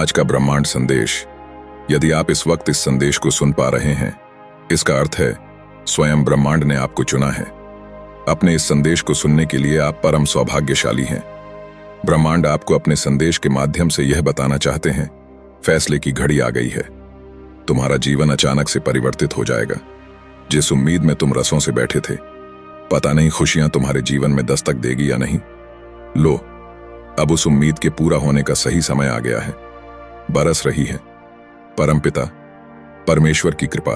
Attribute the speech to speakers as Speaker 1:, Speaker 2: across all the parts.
Speaker 1: आज का ब्रह्मांड संदेश। यदि आप इस वक्त इस संदेश को सुन पा रहे हैं, इसका अर्थ है स्वयं ब्रह्मांड ने आपको चुना है। अपने इस संदेश को सुनने के लिए आप परम सौभाग्यशाली हैं। ब्रह्मांड आपको अपने संदेश के माध्यम से यह बताना चाहते हैं, फैसले की घड़ी आ गई है। तुम्हारा जीवन अचानक से परिवर्तित हो जाएगा। जिस उम्मीद में तुम रसों से बैठे थे, पता नहीं खुशियां तुम्हारे जीवन में दस्तक देगी या नहीं। लो, अब उस उम्मीद के पूरा होने का सही समय आ गया है। बरस रही है परमपिता परमेश्वर की कृपा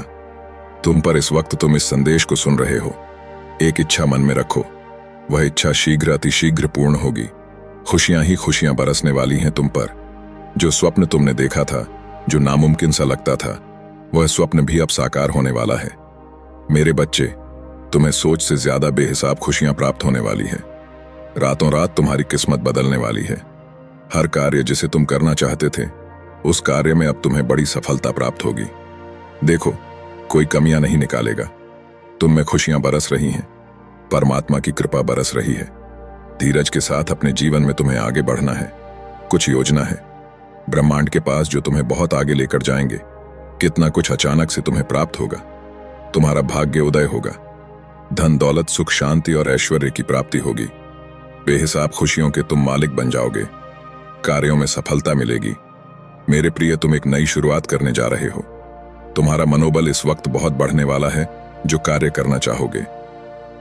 Speaker 1: तुम पर। इस वक्त तुम इस संदेश को सुन रहे हो। एक इच्छा मन में रखो, वह इच्छा शीघ्र अतिशीघ्र पूर्ण होगी। खुशियां ही खुशियां बरसने वाली हैं तुम पर। जो स्वप्न तुमने देखा था, जो नामुमकिन सा लगता था, वह स्वप्न भी अब साकार होने वाला है। मेरे बच्चे, तुम्हें सोच से ज्यादा बेहिसाब खुशियां प्राप्त होने वाली है। रातों रात तुम्हारी किस्मत बदलने वाली है। हर कार्य जिसे तुम करना चाहते थे, उस कार्य में अब तुम्हें बड़ी सफलता प्राप्त होगी। देखो, कोई कमियां नहीं निकालेगा। तुम में खुशियां बरस रही हैं, परमात्मा की कृपा बरस रही है। धीरज के साथ अपने जीवन में तुम्हें आगे बढ़ना है। कुछ योजना है ब्रह्मांड के पास जो तुम्हें बहुत आगे लेकर जाएंगे। कितना कुछ अचानक से तुम्हें प्राप्त होगा। तुम्हारा भाग्य उदय होगा। धन दौलत सुख शांति और ऐश्वर्य की प्राप्ति होगी। बेहिसाब खुशियों के तुम मालिक बन जाओगे। कार्यों में सफलता मिलेगी। मेरे प्रिय, तुम एक नई शुरुआत करने जा रहे हो। तुम्हारा मनोबल इस वक्त बहुत बढ़ने वाला है। जो कार्य करना चाहोगे,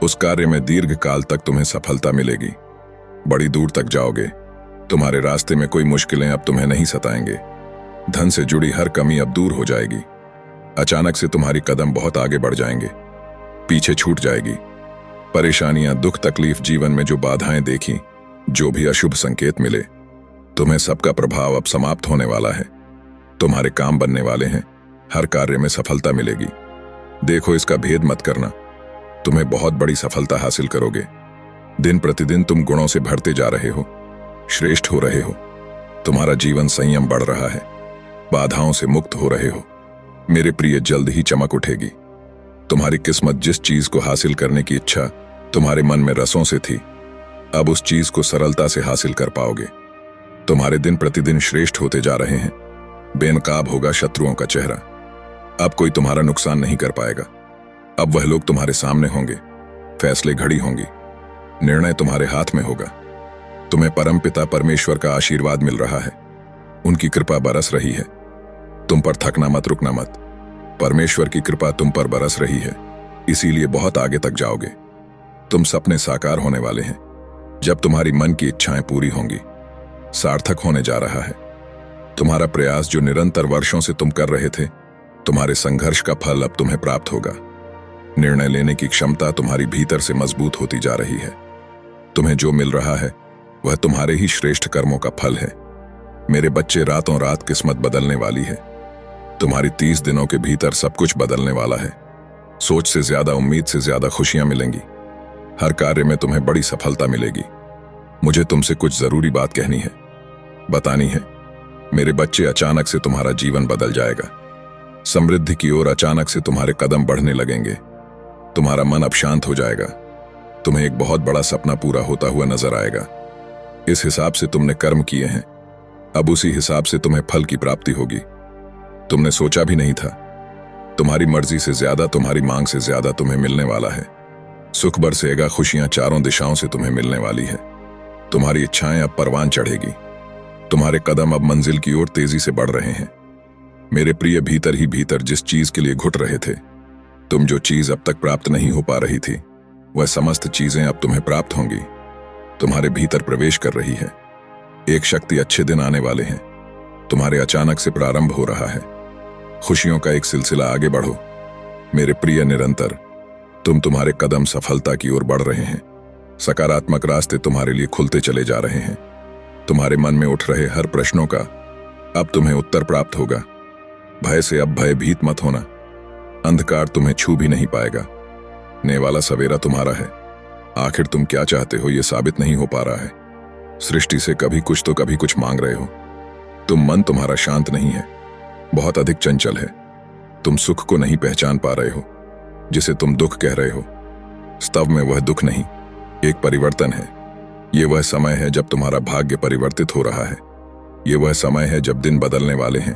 Speaker 1: उस कार्य में दीर्घ काल तक तुम्हें सफलता मिलेगी। बड़ी दूर तक जाओगे। तुम्हारे रास्ते में कोई मुश्किलें अब तुम्हें नहीं सताएंगे। धन से जुड़ी हर कमी अब दूर हो जाएगी। अचानक से तुम्हारी कदम बहुत आगे बढ़ जाएंगे, पीछे छूट जाएगी। परेशानियां, दुख, तकलीफ, जीवन में जो बाधाएं देखी, जो भी अशुभ संकेत मिले, तुम्हें सबका प्रभाव अब समाप्त होने वाला है। तुम्हारे काम बनने वाले हैं। हर कार्य में सफलता मिलेगी। देखो, इसका भेद मत करना। तुम्हें बहुत बड़ी सफलता हासिल करोगे। दिन प्रतिदिन तुम गुणों से भरते जा रहे हो, श्रेष्ठ हो रहे हो। तुम्हारा जीवन संयम बढ़ रहा है। बाधाओं से मुक्त हो रहे हो। मेरे प्रिय, जल्द ही चमक उठेगी। तुम्हारी किस्मत, जिस चीज को हासिल करने की इच्छा तुम्हारे मन में रसों से थी, अब उस चीज को सरलता से हासिल कर पाओगे। तुम्हारे दिन प्रतिदिन श्रेष्ठ होते जा रहे हैं। बेनकाब होगा शत्रुओं का चेहरा। अब कोई तुम्हारा नुकसान नहीं कर पाएगा। अब वह लोग तुम्हारे सामने होंगे। फैसले घड़ी होंगी। निर्णय तुम्हारे हाथ में होगा। तुम्हें परमपिता परमेश्वर का आशीर्वाद मिल रहा है। उनकी कृपा बरस रही है। तुम पर थकना मत, रुकना मत। परमेश्वर की कृपा तुम पर बरस रही है, इसीलिए बहुत आगे तक जाओगे। तुम सपने साकार होने वाले हैं। जब तुम्हारी मन की इच्छाएं पूरी होंगी, सार्थक होने जा रहा है। तुम्हारा प्रयास जो निरंतर वर्षों से तुम कर रहे थे, तुम्हारे संघर्ष का फल अब तुम्हें प्राप्त होगा। निर्णय लेने की क्षमता तुम्हारी भीतर से मजबूत होती जा रही है। तुम्हें जो मिल रहा है, वह तुम्हारे ही श्रेष्ठ कर्मों का फल है। मेरे बच्चे, रातों रात किस्मत बदलने वाली है। तुम्हारी 30 दिनों के भीतर सब कुछ बदलने वाला है। सोच से ज्यादा, उम्मीद से ज्यादा खुशियां मिलेंगी। हर कार्य में तुम्हें बड़ी सफलता मिलेगी। मुझे तुमसे कुछ जरूरी बात कहनी है, बतानी है। मेरे बच्चे, अचानक से तुम्हारा जीवन बदल जाएगा। समृद्धि की ओर अचानक से तुम्हारे कदम बढ़ने लगेंगे। तुम्हारा मन अब शांत हो जाएगा। तुम्हें एक बहुत बड़ा सपना पूरा होता हुआ नजर आएगा। इस हिसाब से तुमने कर्म किए हैं, अब उसी हिसाब से तुम्हें फल की प्राप्ति होगी। तुमने सोचा भी नहीं था। तुम्हारी मर्जी से ज्यादा, तुम्हारी मांग से ज्यादा तुम्हें मिलने वाला है। सुख बरसेगा। खुशियां चारों दिशाओं से तुम्हें मिलने वाली है। तुम्हारी इच्छाएं अब परवान चढ़ेगी। तुम्हारे कदम अब मंजिल की ओर तेजी से बढ़ रहे हैं। मेरे प्रिय, भीतर ही भीतर जिस चीज के लिए घुट रहे थे, तुम जो चीज अब तक प्राप्त नहीं हो पा रही थी, वह समस्त चीजें अब तुम्हें प्राप्त होंगी। तुम्हारे भीतर प्रवेश कर रही है एक शक्ति। अच्छे दिन आने वाले हैं। तुम्हारे अचानक से प्रारंभ हो रहा है। खुशियों का एक सिलसिला। आगे बढ़ो मेरे प्रिय। निरंतर तुम्हारे कदम सफलता की ओर बढ़ रहे हैं। सकारात्मक रास्ते तुम्हारे लिए खुलते चले जा रहे हैं। तुम्हारे मन में उठ रहे हर प्रश्नों का अब तुम्हें उत्तर प्राप्त होगा। भय से अब भयभीत मत होना। अंधकार तुम्हें छू भी नहीं पाएगा। ने वाला सवेरा तुम्हारा है। आखिर तुम क्या चाहते हो, यह साबित नहीं हो पा रहा है। सृष्टि से कभी कुछ तो कभी कुछ मांग रहे हो। मन तुम्हारा शांत नहीं है, बहुत अधिक चंचल है। तुम सुख को नहीं पहचान पा रहे हो, जिसे तुम दुख कह रहे हो। स्तव में वह दुख नहीं, एक परिवर्तन है। ये वह समय है जब तुम्हारा भाग्य परिवर्तित हो रहा है। ये वह समय है जब दिन बदलने वाले हैं।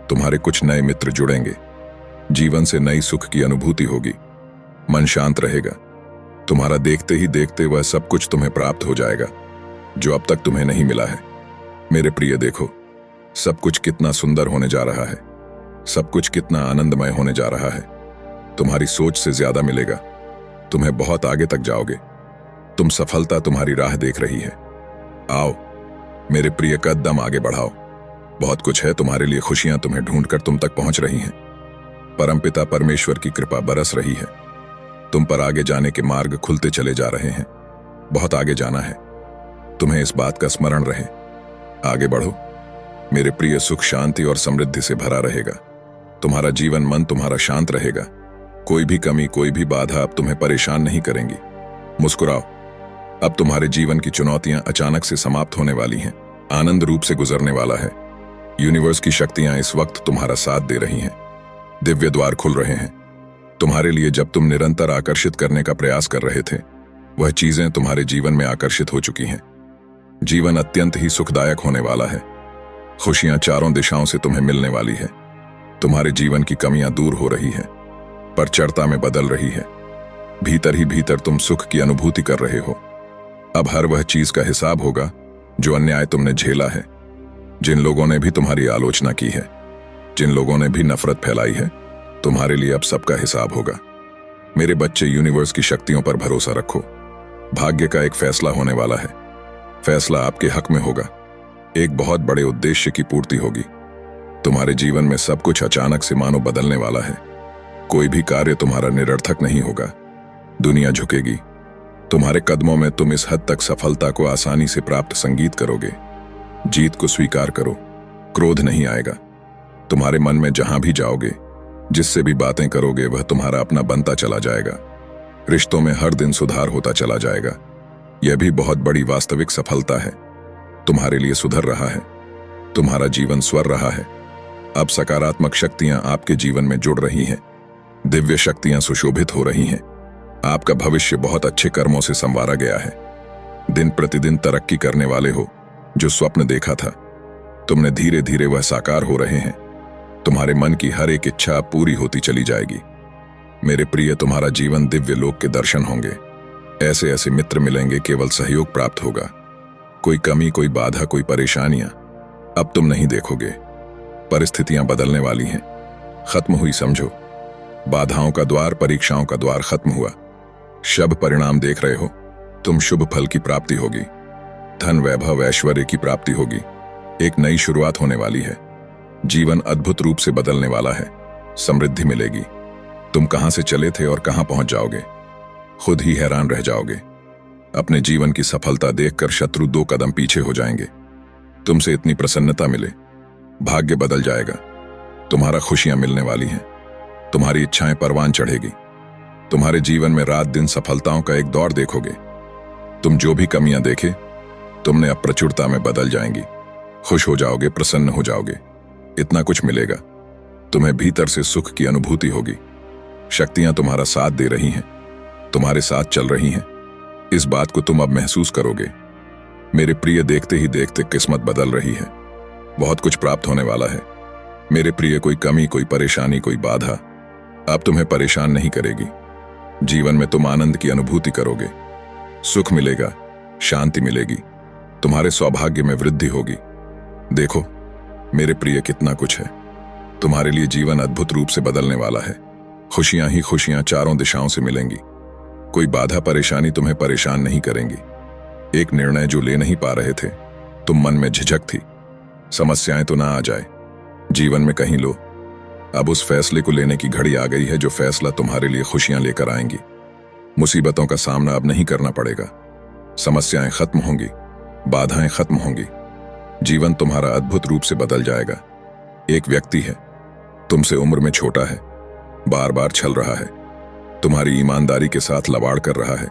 Speaker 1: तुम्हारे कुछ नए मित्र जुड़ेंगे। जीवन से नई सुख की अनुभूति होगी। मन शांत रहेगा। तुम्हारा देखते ही देखते वह सब कुछ तुम्हें प्राप्त हो जाएगा जो अब तक तुम्हें नहीं मिला है। मेरे प्रिय, देखो, सब कुछ कितना सुंदर होने जा रहा है। सब कुछ कितना आनंदमय होने जा रहा है। तुम्हारी सोच से ज्यादा मिलेगा। तुम्हें बहुत आगे तक जाओगे। तुम सफलता तुम्हारी राह देख रही है। आओ मेरे प्रिय, कदम आगे बढ़ाओ। बहुत कुछ है तुम्हारे लिए। खुशियां तुम्हें ढूंढकर तुम तक पहुंच रही हैं। परमपिता परमेश्वर की कृपा बरस रही है। तुम पर आगे जाने के मार्ग खुलते चले जा रहे हैं। बहुत आगे जाना है। तुम्हें इस बात का स्मरण रहे। आगे बढ़ो मेरे प्रिय। सुख, शांति और समृद्धि से भरा रहेगा तुम्हारा जीवन। मन तुम्हारा शांत रहेगा। कोई भी कमी, कोई भी बाधा अब तुम्हें परेशान नहीं करेंगी। मुस्कुराओ। अब तुम्हारे जीवन की चुनौतियां अचानक से समाप्त होने वाली हैं। आनंद रूप से गुजरने वाला है। यूनिवर्स की शक्तियां इस वक्त तुम्हारा साथ दे रही हैं। दिव्य द्वार खुल रहे हैं तुम्हारे लिए। जब तुम निरंतर आकर्षित करने का प्रयास कर रहे थे, वह चीजें तुम्हारे जीवन में आकर्षित हो चुकी हैं। जीवन अत्यंत ही सुखदायक होने वाला है। खुशियां चारों दिशाओं से तुम्हें मिलने वाली है। तुम्हारे जीवन की कमियां दूर हो रही हैं, पर चढ़ता में बदल रही है। भीतर ही भीतर तुम सुख की अनुभूति कर रहे हो। अब हर वह चीज का हिसाब होगा जो अन्याय तुमने झेला है, जिन लोगों ने भी तुम्हारी आलोचना की है, जिन लोगों ने भी नफरत फैलाई है। तुम्हारे लिए अब सबका हिसाब होगा। मेरे बच्चे, यूनिवर्स की शक्तियों पर भरोसा रखो। भाग्य का एक फैसला होने वाला है। फैसला आपके हक में होगा। एक बहुत बड़े उद्देश्य की पूर्ति होगी। तुम्हारे जीवन में सब कुछ अचानक से मानो बदलने वाला है। कोई भी कार्य तुम्हारा निरर्थक नहीं होगा। दुनिया झुकेगी तुम्हारे कदमों में। तुम इस हद तक सफलता को आसानी से प्राप्त संगीत करोगे। जीत को स्वीकार करो। क्रोध नहीं आएगा। तुम्हारे मन में जहां भी जाओगे, जिससे भी बातें करोगे, वह तुम्हारा अपना बनता चला जाएगा। रिश्तों में हर दिन सुधार होता चला जाएगा। यह भी बहुत बड़ी वास्तविक सफलता है। तुम्हारे लिए सुधर रहा है। तुम्हारा जीवन स्वर रहा है। अब सकारात्मक शक्तियां आपके जीवन में जुड़ रही हैं। दिव्य शक्तियां सुशोभित हो रही हैं। आपका भविष्य बहुत अच्छे कर्मों से संवारा गया है। दिन प्रतिदिन तरक्की करने वाले हो। जो स्वप्न देखा था तुमने, धीरे धीरे वह साकार हो रहे हैं। तुम्हारे मन की हर एक इच्छा पूरी होती चली जाएगी। मेरे प्रिय, तुम्हारा जीवन दिव्य लोक के दर्शन होंगे। ऐसे ऐसे मित्र मिलेंगे, केवल सहयोग प्राप्त होगा। कोई कमी, कोई बाधा, कोई परेशानियां अब तुम नहीं देखोगे। परिस्थितियां बदलने वाली हैं। खत्म हुई समझो। बाधाओं का द्वार, परीक्षाओं का द्वार खत्म हुआ। शुभ परिणाम देख रहे हो तुम। शुभ फल की प्राप्ति होगी। धन, वैभव, ऐश्वर्य की प्राप्ति होगी। एक नई शुरुआत होने वाली है। जीवन अद्भुत रूप से बदलने वाला है। समृद्धि मिलेगी। तुम कहां से चले थे और कहां पहुंच जाओगे, खुद ही हैरान रह जाओगे। अपने जीवन की सफलता देखकर शत्रु 2 कदम पीछे हो जाएंगे। तुमसे इतनी प्रसन्नता मिले, भाग्य बदल जाएगा। तुम्हारा खुशियां मिलने वाली हैं। तुम्हारी इच्छाएं परवान चढ़ेगी। तुम्हारे जीवन में रात दिन सफलताओं का एक दौर देखोगे। तुम जो भी कमियां देखे, तुमने अब प्रचुरता में बदल जाएंगी। खुश हो जाओगे, प्रसन्न हो जाओगे। इतना कुछ मिलेगा। तुम्हें भीतर से सुख की अनुभूति होगी। शक्तियां तुम्हारा साथ दे रही हैं, तुम्हारे साथ चल रही हैं। इस बात को तुम अब महसूस करोगे। मेरे प्रिय, देखते ही देखते किस्मत बदल रही है। बहुत कुछ प्राप्त होने वाला है। मेरे प्रिय, कोई कमी, कोई परेशानी, कोई बाधा अब तुम्हें परेशान नहीं करेगी। जीवन में तुम आनंद की अनुभूति करोगे। सुख मिलेगा, शांति मिलेगी। तुम्हारे सौभाग्य में वृद्धि होगी। देखो मेरे प्रिय, कितना कुछ है। तुम्हारे लिए जीवन अद्भुत रूप से बदलने वाला है। खुशियां ही खुशियां चारों दिशाओं से मिलेंगी। कोई बाधा, परेशानी तुम्हें परेशान नहीं करेंगी। एक निर्णय जो ले नहीं पा रहे थे, तुम मन में झिझक थी, समस्याएं तो ना आ जाए, जीवन में कहीं लो। अब उस फैसले को लेने की घड़ी आ गई है जो फैसला तुम्हारे लिए खुशियां लेकर आएंगी। मुसीबतों का सामना अब नहीं करना पड़ेगा। समस्याएं खत्म होंगी, बाधाएं खत्म होंगी। जीवन तुम्हारा अद्भुत रूप से बदल जाएगा। एक व्यक्ति है, तुमसे उम्र में छोटा है, बार बार छल रहा है, तुम्हारी ईमानदारी के साथ लवाड़ कर रहा है।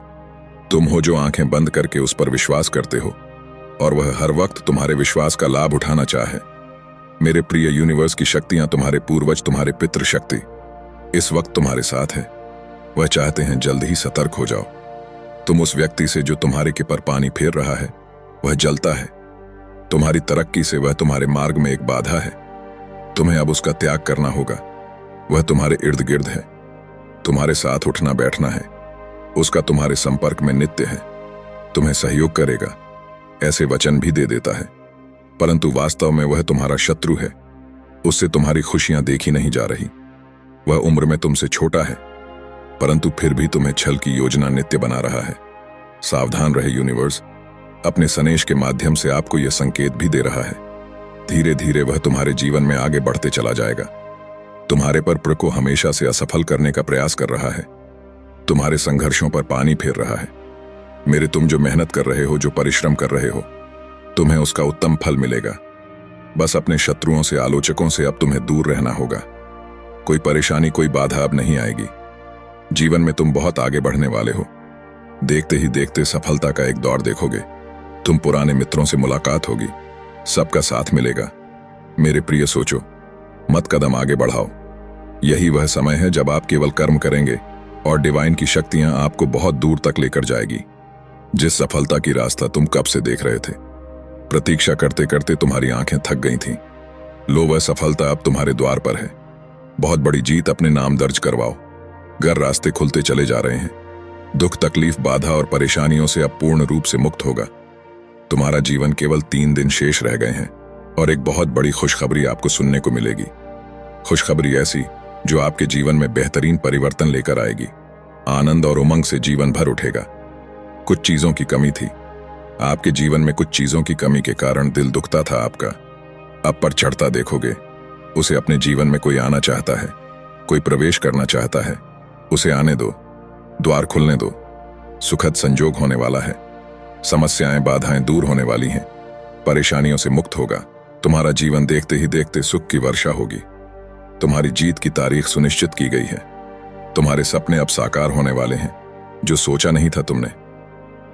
Speaker 1: तुम हो जो आंखें बंद करके उस पर विश्वास करते हो और वह हर वक्त तुम्हारे विश्वास का लाभ उठाना चाहे। मेरे प्रिय, यूनिवर्स की शक्तियां, तुम्हारे पूर्वज, तुम्हारे पितृ शक्ति इस वक्त तुम्हारे साथ है। वह चाहते हैं जल्द ही सतर्क हो जाओ। तुम उस व्यक्ति से जो तुम्हारे के पर पानी फेर रहा है, वह जलता है। तुम्हारी तरक्की से वह तुम्हारे मार्ग में एक बाधा है। तुम्हें अब उसका त्याग करना होगा। वह तुम्हारे इर्द गिर्द है, तुम्हारे साथ उठना बैठना है, उसका तुम्हारे संपर्क में नित्य है, तुम्हें सहयोग करेगा, ऐसे वचन भी दे देता है। परंतु वास्तव में वह तुम्हारा शत्रु है। उससे तुम्हारी खुशियां देखी नहीं जा रही। वह उम्र में तुमसे छोटा है, परंतु फिर भी तुम्हें छल की योजना नित्य बना रहा है। सावधान रहे यूनिवर्स, अपने सनेश के माध्यम से आपको यह संकेत भी दे रहा है। धीरे धीरे वह तुम्हारे जीवन में आगे बढ़ते चला जाएगा। तुम्हारे पर को हमेशा से असफल करने का प्रयास कर रहा है, तुम्हारे संघर्षों पर पानी फेर रहा है। मेरे तुम जो मेहनत कर रहे हो, जो परिश्रम कर रहे हो, तुम्हें उसका उत्तम फल मिलेगा। बस अपने शत्रुओं से, आलोचकों से अब तुम्हें दूर रहना होगा। कोई परेशानी, कोई बाधा अब नहीं आएगी। जीवन में तुम बहुत आगे बढ़ने वाले हो। देखते ही देखते सफलता का एक दौर देखोगे। तुम पुराने मित्रों से मुलाकात होगी, सबका साथ मिलेगा। मेरे प्रिय, सोचो मत, कदम आगे बढ़ाओ। यही वह समय है जब आप केवल कर्म करेंगे और डिवाइन की शक्तियां आपको बहुत दूर तक लेकर जाएगी। जिस सफलता की रास्ता तुम कब से देख रहे थे, प्रतीक्षा करते करते तुम्हारी आंखें थक गई थीं, लो वह सफलता अब तुम्हारे द्वार पर है। बहुत बड़ी जीत अपने नाम दर्ज करवाओ। घर रास्ते खुलते चले जा रहे हैं। दुख, तकलीफ, बाधा और परेशानियों से अब पूर्ण रूप से मुक्त होगा। तुम्हारा जीवन केवल 3 दिन शेष रह गए हैं और एक बहुत बड़ी खुशखबरी आपको सुनने को मिलेगी। खुशखबरी ऐसी जो आपके जीवन में बेहतरीन परिवर्तन लेकर आएगी। आनंद और उमंग से जीवन भर उठेगा। कुछ चीजों की कमी थी आपके जीवन में, कुछ चीजों की कमी के कारण दिल दुखता था आपका। अब पर चढ़ता देखोगे। उसे अपने जीवन में कोई आना चाहता है, कोई प्रवेश करना चाहता है। उसे आने दो, द्वार खुलने दो। सुखद संजोग होने वाला है। समस्याएं, बाधाएं दूर होने वाली हैं। परेशानियों से मुक्त होगा। तुम्हारा जीवन देखते ही देखते सुख की वर्षा होगी। तुम्हारी जीत की तारीख सुनिश्चित की गई है। तुम्हारे सपने अब साकार होने वाले हैं। जो सोचा नहीं था तुमने,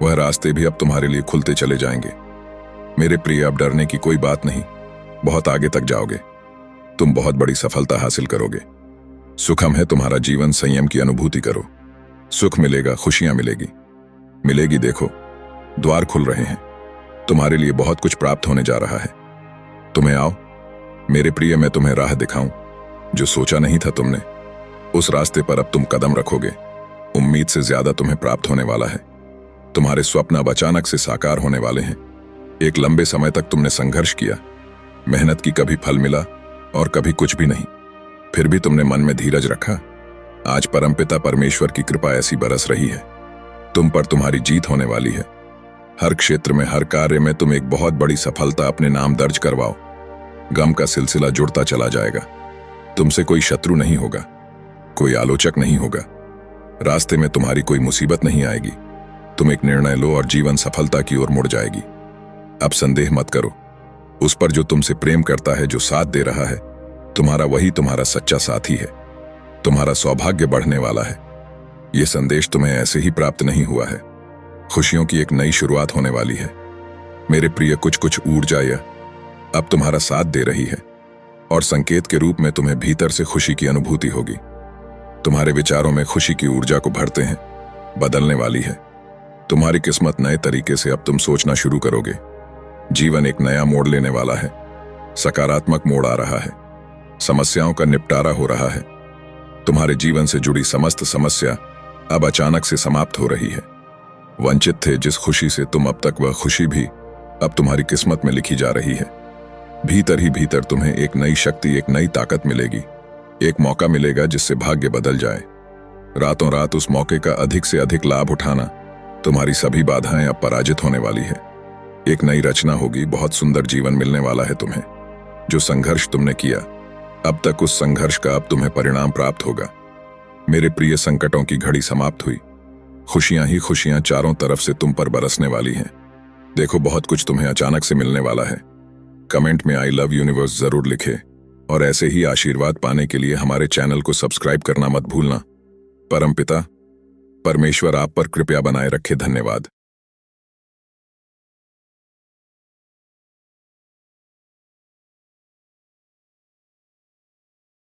Speaker 1: वह रास्ते भी अब तुम्हारे लिए खुलते चले जाएंगे। मेरे प्रिय, अब डरने की कोई बात नहीं। बहुत आगे तक जाओगे। तुम बहुत बड़ी सफलता हासिल करोगे। सुखम है तुम्हारा जीवन, संयम की अनुभूति करो। सुख मिलेगा, खुशियां मिलेगी। देखो, द्वार खुल रहे हैं। तुम्हारे लिए बहुत कुछ प्राप्त होने जा रहा है। तुम्हें आओ मेरे प्रिय, मैं तुम्हें राह दिखाऊं। जो सोचा नहीं था तुमने, उस रास्ते पर अब तुम कदम रखोगे। उम्मीद से ज्यादा तुम्हें प्राप्त होने वाला है। तुम्हारे स्वप्न अब अचानक से साकार होने वाले हैं। एक लंबे समय तक तुमने संघर्ष किया, मेहनत की, कभी फल मिला और कभी कुछ भी नहीं। फिर भी तुमने मन में धीरज रखा। आज परमपिता परमेश्वर की कृपा ऐसी बरस रही है, तुम पर तुम्हारी जीत होने वाली है। हर क्षेत्र में, हर कार्य में तुम एक बहुत बड़ी सफलता अपने नाम दर्ज करवाओ। गम का सिलसिला जुड़ता चला जाएगा। तुमसे कोई शत्रु नहीं होगा, कोई आलोचक नहीं होगा। रास्ते में तुम्हारी कोई मुसीबत नहीं आएगी। तुम एक निर्णय लो और जीवन सफलता की ओर मुड़ जाएगी। अब संदेह मत करो। उस पर जो तुमसे प्रेम करता है, जो साथ दे रहा है, तुम्हारा वही तुम्हारा सच्चा साथी है। तुम्हारा सौभाग्य बढ़ने वाला है। यह संदेश तुम्हें ऐसे ही प्राप्त नहीं हुआ है। खुशियों की एक नई शुरुआत होने वाली है। मेरे प्रिय, कुछ ऊर्जा या अब तुम्हारा साथ दे रही है और संकेत के रूप में तुम्हें भीतर से खुशी की अनुभूति होगी। तुम्हारे विचारों में खुशी की ऊर्जा को भरते हैं। बदलने वाली है तुम्हारी किस्मत। नए तरीके से अब तुम सोचना शुरू करोगे। जीवन एक नया मोड़ लेने वाला है। सकारात्मक मोड़ आ रहा है। समस्याओं का निपटारा हो रहा है। तुम्हारे जीवन से जुड़ी समस्त समस्या अब अचानक से समाप्त हो रही है। वंचित थे जिस खुशी से तुम अब तक, वह खुशी भी अब तुम्हारी किस्मत में लिखी जा रही है। भीतर ही भीतर तुम्हें एक नई शक्ति, एक नई ताकत मिलेगी। एक मौका मिलेगा जिससे भाग्य बदल जाए। रातों रात उस मौके का अधिक से अधिक लाभ उठाना। तुम्हारी सभी बाधाएं अब पराजित होने वाली है। एक नई रचना होगी। बहुत सुंदर जीवन मिलने वाला है तुम्हें। जो संघर्ष तुमने किया अब तक, उस संघर्ष का अब तुम्हें परिणाम प्राप्त होगा। मेरे प्रिय, संकटों की घड़ी समाप्त हुई। खुशियां ही खुशियां चारों तरफ से तुम पर बरसने वाली हैं। देखो, बहुत कुछ तुम्हें अचानक से मिलने वाला है। कमेंट में आई लव यूनिवर्स जरूर लिखे और ऐसे ही आशीर्वाद पाने के लिए हमारे चैनल को सब्सक्राइब करना मत भूलना। परमपिता परमेश्वर आप पर कृपया बनाए रखे। धन्यवाद।